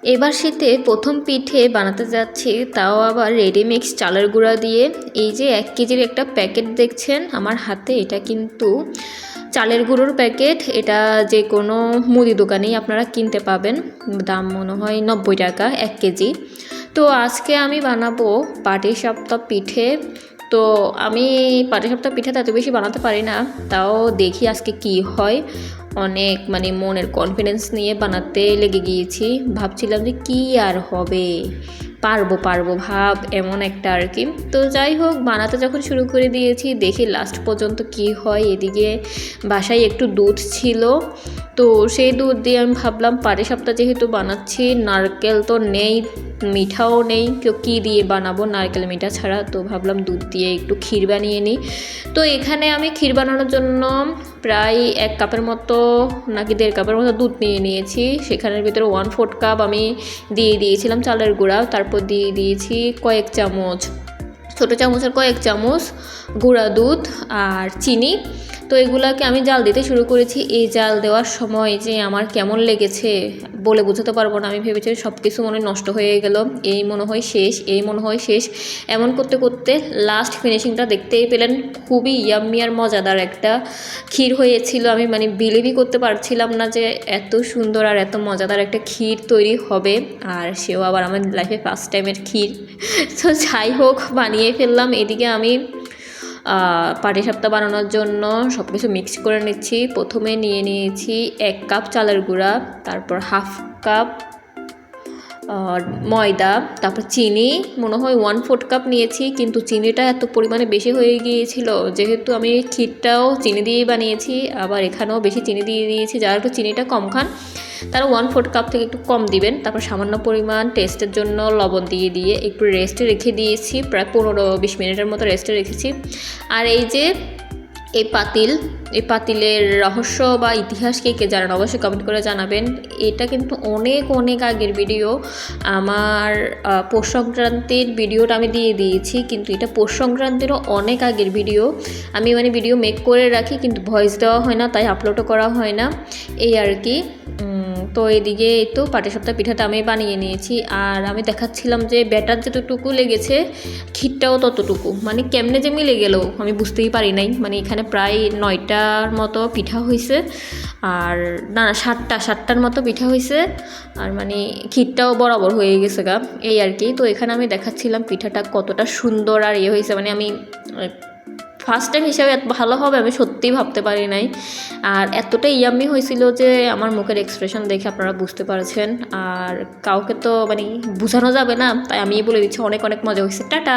এবার শীতে প্রথম পিঠে বানাতে যাচ্ছি, তাও আবার রেডিমিক্স চালের গুঁড়া দিয়ে। এই যে 1 কেজির একটা প্যাকেট দেখছেন আমার হাতে, এটা কিন্তু চালের গুঁড়োর প্যাকেট। এটা যে কোনো মুদি দোকানেই আপনারা কিনতে পাবেন, দাম মনে হয় 90 টাকা 1 কেজি। তো আজকে আমি বানাবো পাটিসাপটা পিঠে। তো আমি পাটিসাপটা পিঠে এত বেশি বানাতে পারি না, তাও দেখি আজকে কি হয়। অনেক মনের কনফিডেন্স নিয়ে বানাতে লেগে গিয়েছি, ভাবছিলাম যে কি আর হবে, পারবো পারবো ভাব এমন একটা আর কি। তো যাই হোক, বানাতে যখন শুরু করে দিয়েছি দেখি লাস্ট পর্যন্ত কি হয়। এদিকে বাসায় একটু দুধ ছিল, তো সেই দুধ দিয়ে আমি ভাবলাম পাটিসাপটা যেহেতু বানাচ্ছি, নারকেল তো নেই, মিঠাও নেই, কেউ কী দিয়ে বানাবো নারকেল মিঠা ছাড়া, তো ভাবলাম দুধ দিয়ে একটু ক্ষীর বানিয়ে নিই। তো এখানে আমি ক্ষীর বানানোর জন্য প্রায় 1 কাপের মতো নাকি 1.5 কাপের মতো দুধ নিয়ে নিয়েছি। সেখানের ভিতরে 1/4 কাপ আমি দিয়ে দিয়েছিলাম চালের গুঁড়া, তারপর দিয়ে দিয়েছি কয়েক চামচ, ছোটো চামচের কয়েক চামচ গুঁড়া দুধ আর চিনি। তো এগুলাকে আমি জাল দিতে শুরু করেছি। এই জাল দেওয়ার সময় যে আমার কেমন লেগেছে বলে বোঝাতে পারবো না। আমি ভেবেছি সব কিছু মনে নষ্ট হয়ে গেল, এই মনে হয় শেষ, এই মনে হয় শেষ। এমন করতে করতে লাস্ট ফিনিশিংটা দেখতেই পেলেন, খুবই ইয়াম্মি আর মজাদার একটা ক্ষীর হয়েছিল। আমি বিলিভই করতে পারছিলাম না যে এত সুন্দর আর এত মজাদার একটা ক্ষীর তৈরি হবে, আর সেও আবার আমার লাইফে ফার্স্ট টাইমের ক্ষীর। তো যাই হোক, বানিয়ে ফেললাম। এদিকে আমি পাটিসাপটা বানানোর জন্য সব কিছু মিক্স করে নিচ্ছি। প্রথমে নিয়ে নিয়েছি 1 কাপ চালের গুঁড়া, তারপর 1/2 কাপ ময়দা, তারপর চিনি মনে হয় 1/4 কাপ নিয়েছি, কিন্তু চিনিটা এত পরিমাণে বেশি হয়ে গিয়েছিল, যেহেতু আমি ক্ষীরটাও চিনি দিয়েই বানিয়েছি, আবার এখানেও বেশি চিনি দিয়ে দিয়েছি। যারা একটু চিনিটা কম খান তারা 1/4 কাপ থেকে একটু কম দিবেন। তারপর সামান্য পরিমাণ টেস্টের জন্য লবণ দিয়ে একটু রেস্টে রেখে দিয়েছি, প্রায় 15-20 মিনিটের মতো রেস্টে রেখেছি। আর এই যে এই পাতিলের রহস্য বা ইতিহাস কে জানান অবশ্যই কমেন্ট করে জানাবেন। এটা কিন্তু অনেক অনেক আগের ভিডিও, আমার পৌষ সংক্রান্তির ভিডিওটা আমি দিয়ে দিয়েছি, কিন্তু এটা পৌষ সংক্রান্তিরও অনেক আগের ভিডিও। আমি ভিডিও মেক করে রাখি, কিন্তু ভয়েস দেওয়া হয় না, তাই আপলোডও করা হয় না, এই আর কি। তো এদিকে এই তো পাটিসাপটা পিঠাটা আমি বানিয়ে নিয়েছি, আর আমি দেখাচ্ছিলাম যে ব্যাটার যতটুকু লেগেছে ক্ষীরটাও ততটুকু, কেমনে যে মিলে গেল আমি বুঝতেই পারি নাই। এখানে প্রায় 9টার মতো পিঠা হয়েছে, আর না 7টার মতো পিঠা হয়েছে, আর ক্ষীরটাও বরাবর হয়ে গেছে গা, এই আর কি। তো এখানে আমি দেখাচ্ছিলাম পিঠাটা কতটা সুন্দর আর হয়েছে, আমি ফার্স্ট টাইম হিসাবে এত ভালো হবে আমি সত্যিই ভাবতে পারি নাই। আর এতটাই ইয়াম্মি হয়েছিল যে আমার মুখের এক্সপ্রেশন দেখে আপনারা বুঝতে পারছেন, আর কাউকে তো বোঝানো যাবে না, তাই আমি বলে দিচ্ছি অনেক অনেক মজা হয়েছে। টাটা।